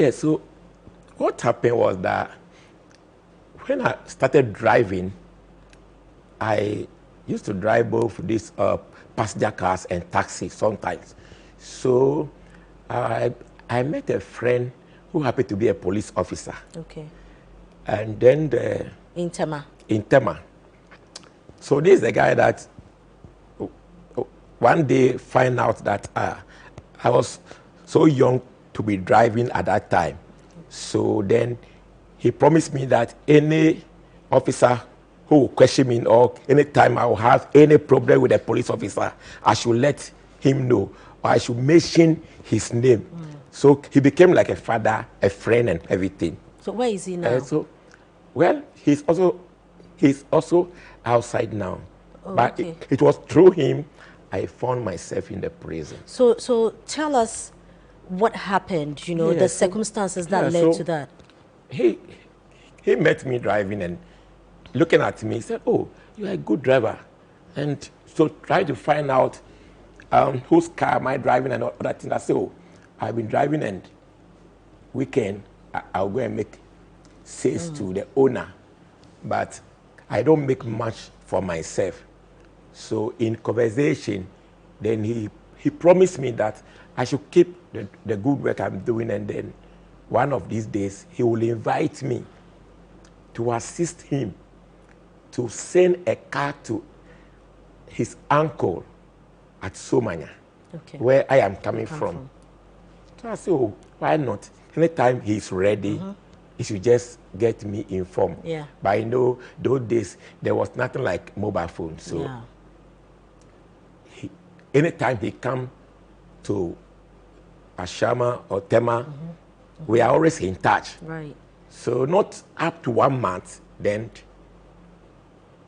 Yeah, so what happened was that when I started driving, I used to drive both these passenger cars and taxis sometimes. So I met a friend who happened to be a police officer. Okay. And then In Tema. In Tema. So this is the guy that one day find out that I was so young to be driving at that time. So then he promised me that any officer who will question me or anytime I will have any problem with a police officer, I should let him know or I should mention his name. So he became like a father, a friend and everything. So where is he now? Well, he's also outside now. Oh, but okay. it was through him I found myself in the prison. So tell us what happened, you know, the circumstances that led to that. He met me driving and looking at me, he said, "Oh, you're a good driver." And so try to find out whose car am I driving and all that thing. I said, "Oh, I've been driving and weekend I'll go and make sales to the owner, but I don't make much for myself." So in conversation, then he promised me that I should keep the good work I'm doing, and then one of these days he will invite me to assist him to send a car to his uncle at Somanya, where I am coming from. So I said, "Oh, why not? Anytime he's ready, he should just get me informed." Yeah. But I know those days there was nothing like mobile phone. So anytime he come to Ashama or Tema, we are always in touch. Right. So not up to 1 month, then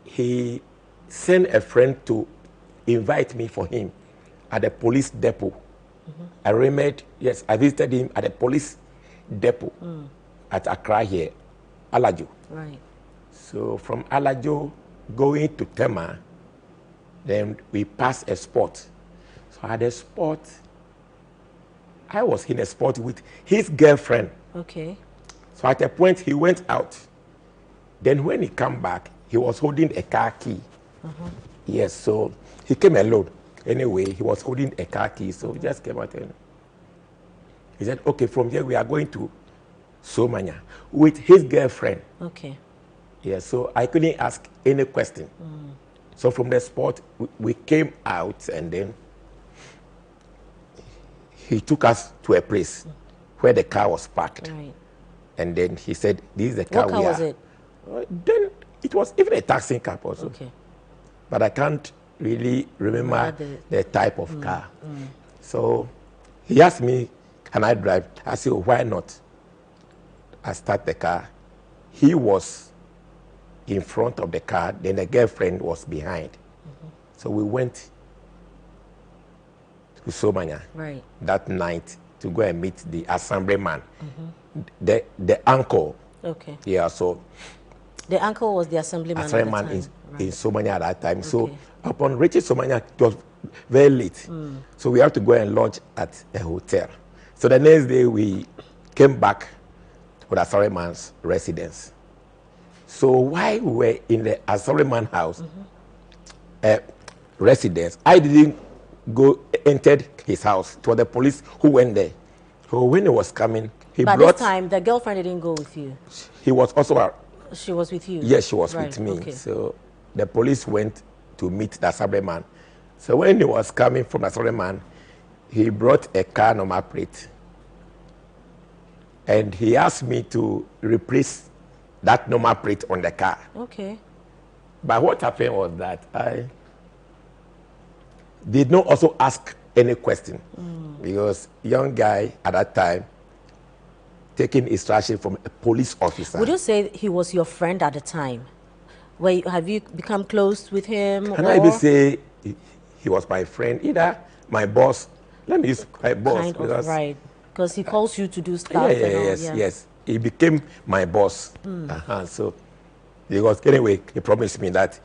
he sent a friend to invite me for him at the police depot. I remembered, yes, I visited him at the police depot at Accra here, Alajo. Right. So from Alajo going to Tema, then we passed a spot. So at the spot, I was in a spot with his girlfriend. Okay. So at a point he went out. Then when he came back, he was holding a car key. Yes, so he came alone. Anyway, he was holding a car key, so he just came out and he said, "Okay, from here we are going to Somanya with his girlfriend." Okay. Yes, so I couldn't ask any question. So from the spot, we came out, and then he took us to a place where the car was parked. Right. And then he said, "This is the car What car was it? Then it was even a taxi cab also. Okay. But I can't really remember the type of car. So he asked me, "Can I drive?" I said, "Oh, why not?" I start the car. He was in front of the car, then the girlfriend was behind. So we went to Somanya that night to go and meet the assemblyman, the uncle. Okay. Yeah, so the uncle was the assemblyman in Somanya at that time. So upon reaching Somanya, it was very late. So we had to go and lodge at a hotel. So the next day we came back to the assemblyman's residence. So while we were in the assemblyman house residence, I didn't entered his house. It was the police who went there. So when he was coming, By this time, the girlfriend didn't go with you. He was also she was with you? Yes, she was with me. Okay. So the police went to meet the assemblyman. So when he was coming from the assemblyman, he brought a car number plate. And he asked me to replace that number plate on the car. Okay. But what happened was that I did not also ask any question because young guy at that time taking instruction from a police officer. Would you say he was your friend at the time? Have you become close with him? Can I even say he was my friend? Either my boss. Let me use my boss. Kind of, right. Because he calls you to do stuff. Yes. He became my boss. So, because anyway, he promised me that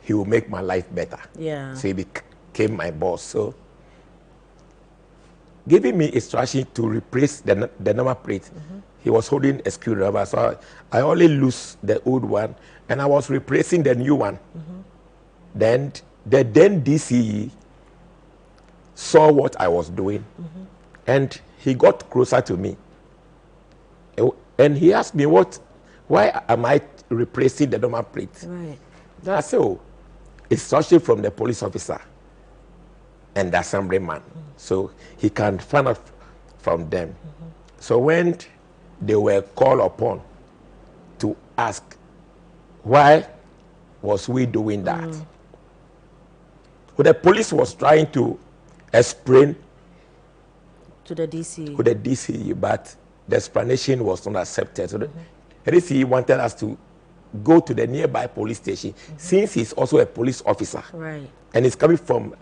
he will make my life better. Yeah. So he became my boss. So giving me instruction to replace the number plate. He was holding a screwdriver, so I only lose the old one, and I was replacing the new one. Then the then DCE saw what I was doing, and he got closer to me. And he asked me, why am I replacing the number plate? Right. Then I said, oh, it's instruction from the police officer and the assemblyman. So he can find out from them. So when they were called upon to ask, why was we doing that? Well, the police was trying to explain to the DCE. To the DCE, but the explanation was not accepted. So the DCE wanted us to go to the nearby police station, since he's also a police officer. Right. And he's coming from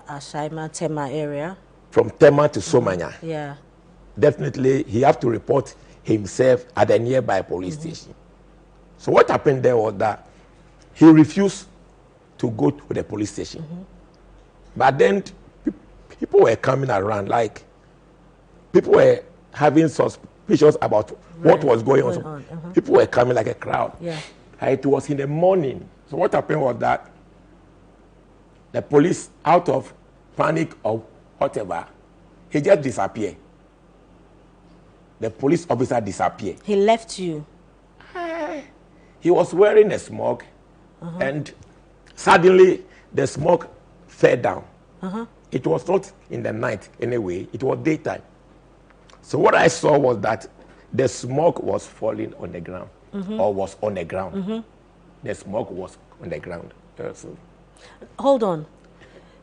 Ashaima, Tema area. From Tema to Somanya. Yeah. Definitely, he have to report himself at the nearby police station. So what happened there was that he refused to go to the police station. But then people were coming around, like people were having suspicions about what was going on. People were coming like a crowd. Yeah. It was in the morning. So what happened was that the police, out of panic or whatever, he just disappeared. The police officer disappeared. He left you? He was wearing a smock, and suddenly the smoke fell down. It was not in the night anyway, it was daytime. So what I saw was that the smoke was falling on the ground, or was on the ground. The smoke was on the ground. So. Hold on.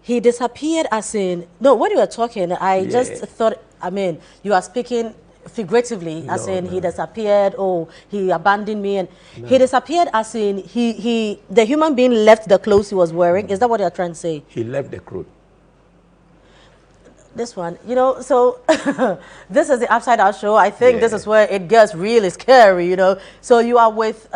He disappeared as in, no, when you were talking, I just thought, I mean, you are speaking figuratively, as in he disappeared, or he abandoned me, and he disappeared as in the human being left the clothes he was wearing. Is that what you're trying to say? He left the clothes. This one, you know, so this is the Upside Down show. I think this is where it gets really scary, you know. So you are with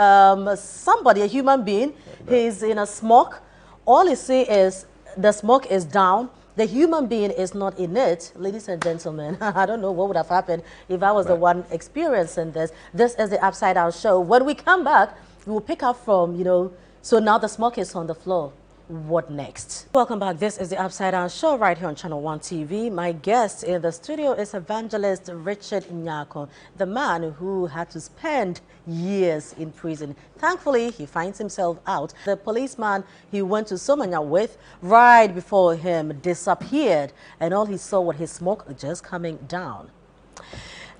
somebody, a human being. He's in a smoke. All you see is the smoke is down. The human being is not in it. Ladies and gentlemen, I don't know what would have happened if I was the one experiencing this. This is the Upside Down show. When we come back, we will pick up from, you know, so now the smoke is on the floor. What next? Welcome back. This is the Upside Down show right here on ChannelOne TV. My guest in the studio is evangelist Richard Nyarko, the man who had to spend years in prison. Thankfully, he finds himself out. The policeman he went to Somanya with right before him disappeared, and all he saw was his smoke just coming down.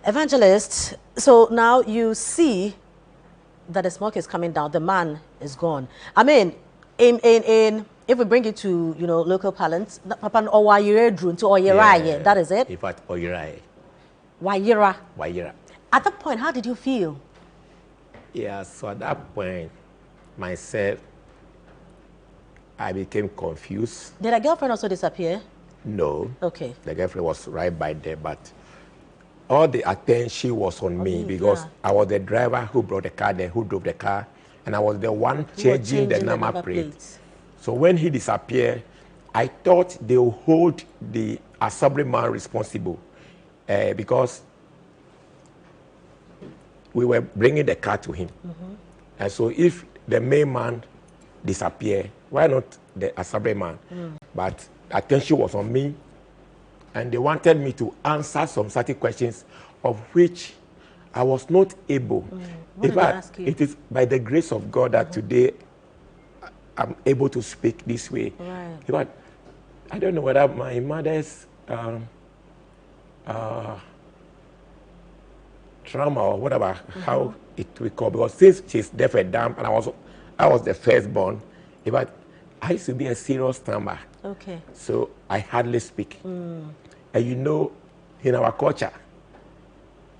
Evangelist, so now you see that the smoke is coming down. The man is gone. I mean, if we bring it to, you know, local parlance, that is it? In fact, Wayira. At that point, how did you feel? Yeah, so at that point, myself, I became confused. Did a girlfriend also disappear? No. Okay. The girlfriend was right by there, but all the attention was on me because I was the driver who brought the car there, who drove the car. And I was the one changing the number plate. So when he disappeared, I thought they would hold the assemblyman responsible because we were bringing the car to him. And so if the main man disappeared, why not the assemblyman? But attention was on me, and they wanted me to answer some certain questions of which I was not able. In fact, it is by the grace of God that today I'm able to speak this way. Right. In fact, I don't know whether my mother's trauma or whatever, how it we call, because since she's deaf and dumb, and I was the firstborn. In fact, I used to be a serious stammer. Okay. So I hardly speak. And you know, in our culture,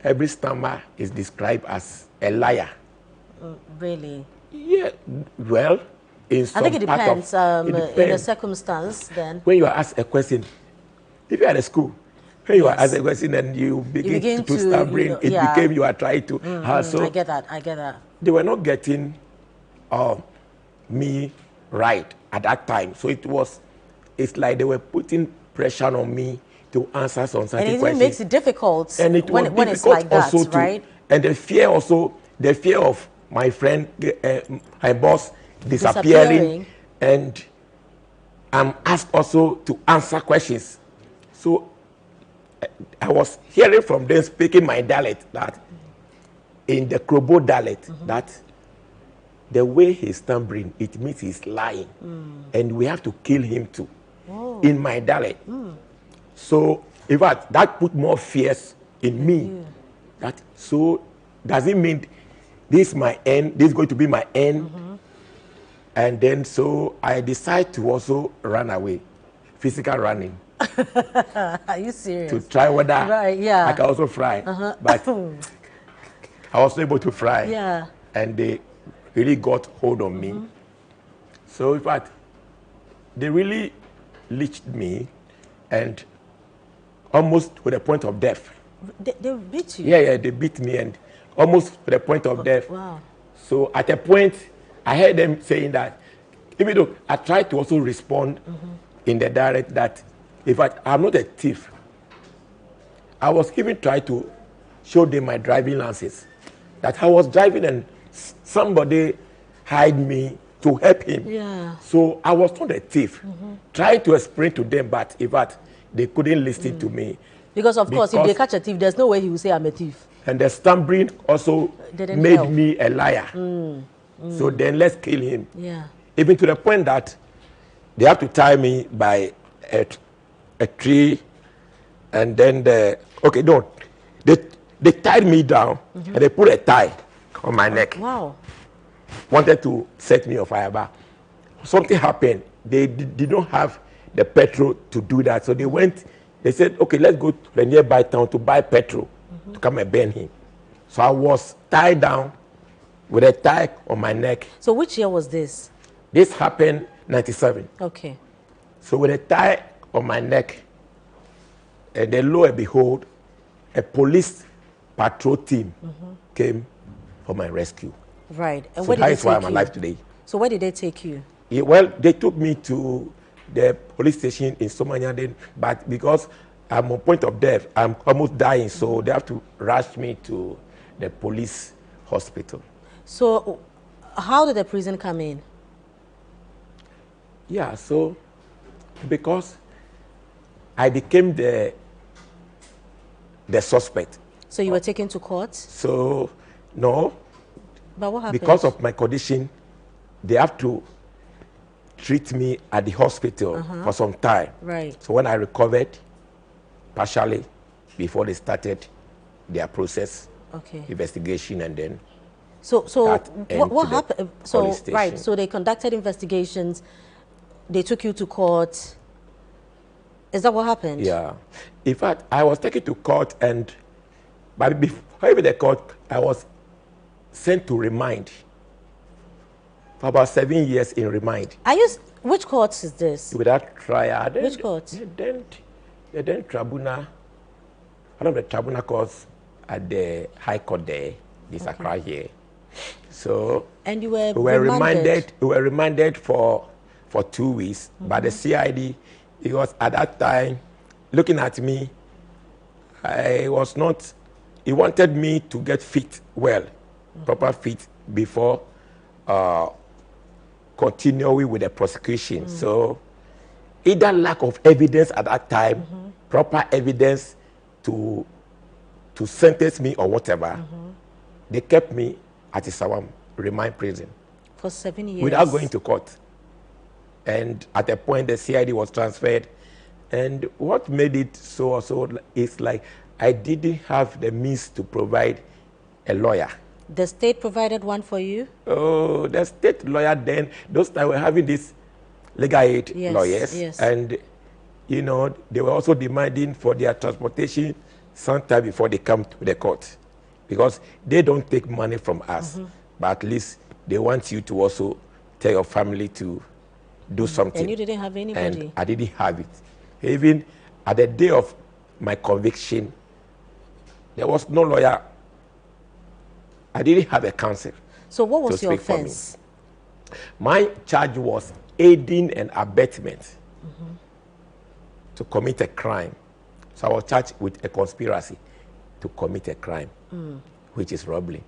every stammer is described as a liar. Really? Yeah, well, in some I think it depends, it depends. in the circumstance then. When you are asked a question, if you are at school, when you are asked a question and you begin to stammering, you know, it became you are trying to. So I get that. They were not getting me right at that time. So it's like they were putting pressure on me to answer some certain questions. And it even makes it difficult and it when it's like that, right? And the fear of my friend, my boss disappearing, and I'm asked also to answer questions. So I was hearing from them speaking my dialect, that in the Krobo dialect, that the way he's stammering, it means he's lying. And we have to kill him too, in my dialect. So, in fact, that put more fears in me. So, does it mean this is my end? This is going to be my end? And then, so I decide to also run away, physical running. Are you serious? To try whether I can also fly. But I was able to fly. Yeah. And they really got hold of me. So, in fact, they really leached me, and almost to the point of death. They beat you? Yeah, they beat me, and almost to the point of death. Wow. So at a point, I heard them saying that, even though I tried to also respond in the direct that, in fact, I'm not a thief. I was even trying to show them my driving license, that I was driving and somebody hired me to help him. Yeah. So I was not a thief. Trying to explain to them, but in fact, they couldn't listen to me. Because of course, if they catch a thief, there's no way he will say I'm a thief. And the stammering also made me a liar. So then let's kill him. Yeah. Even to the point that they have to tie me by a tree, and then they tied me down and they put a tie on my neck. Wow. Wanted to set me on fire, but something happened. They did not have the petrol to do that, so they said, okay, let's go to the nearby town to buy petrol to come and burn him. So I was tied down with a tie on my neck. So which year was this? This happened 97. Okay. So with a tie on my neck, and then lo and behold, a police patrol team came for my rescue. Right. And so that is why I'm alive today. So where did they take you? Yeah, well, they took me to the police station in Somanya, but because I'm on point of death, I'm almost dying, so they have to rush me to the police hospital. So how did the prison come in? Yeah, so because I became the suspect. So you were taken to court? So, no. But what happened? Because of my condition, they have to treat me at the hospital for some time. Right. So when I recovered, partially, before they started their process, investigation, and then So what happened? So right. So they conducted investigations. They took you to court. Is that what happened? Yeah. In fact, I was taken to court, but before even the court, I was sent to remand for about 7 years in remand. Which court is this? Without trial. Which court? The then tribunal, one of the tribunal courts at the High Court there, this Accra here. So and you were remanded. We were remanded for 2 weeks, but the CID, it was at that time looking at me. I was not. He wanted me to get fit well, proper fit before continuing with the prosecution. So either lack of evidence at that time, proper evidence to sentence me or whatever, they kept me at Isawam remand prison for 7 years without going to court. And at a point, the CID was transferred. And what made it so is like I didn't have the means to provide a lawyer. The state provided one for you? Oh, the state lawyer then, those times were having these legal aid lawyers. Yes. And, you know, they were also demanding for their transportation sometime before they come to the court. Because they don't take money from us, but at least they want you to also tell your family to do something. And you didn't have anybody? And I didn't have it. Even at the day of my conviction, there was no lawyer. I didn't have a counsel. So what was your offense? My charge was aiding and abetment to commit a crime. So I was charged with a conspiracy to commit a crime, which is robbery.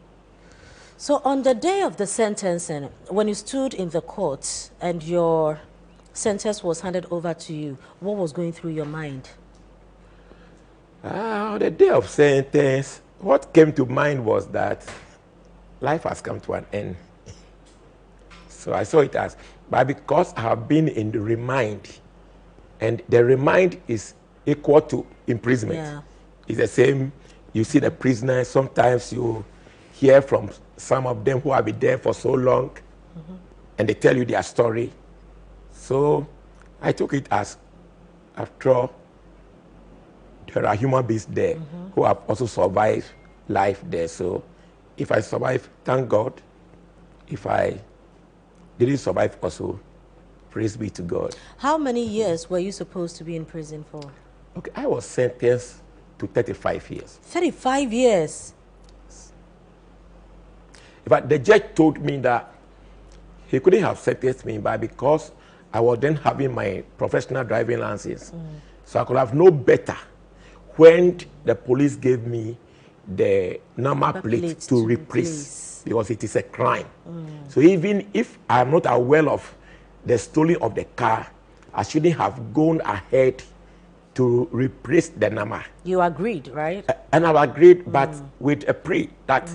So on the day of the sentencing, when you stood in the court and your sentence was handed over to you, what was going through your mind? On the day of sentence, what came to mind was that life has come to an end. So I saw it as, but because I have been in the remand, and the remand is equal to imprisonment. Yeah. It's the same. You see the prisoners, sometimes you hear from some of them who have been there for so long, and they tell you their story. So I took it as, after all, there are human beings there who have also survived life there. So if I survive, thank God. If I didn't survive also, praise be to God. How many years were you supposed to be in prison for? Okay, I was sentenced to 35 years. 35 years? In fact, the judge told me that he couldn't have sentenced me, but because I was then having my professional driving license, so I could have known better when the police gave me the number plate to replace, because it is a crime. So even if I'm not aware of the stealing of the car, I shouldn't have gone ahead to replace the number. You agreed, right? And I've agreed, but with a plea that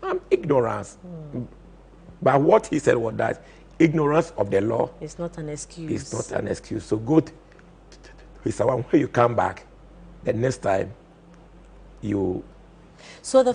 I'm ignorance. But what he said was that ignorance of the law It's not an excuse. is not an excuse. So go with someone when you come back, the next time you. So the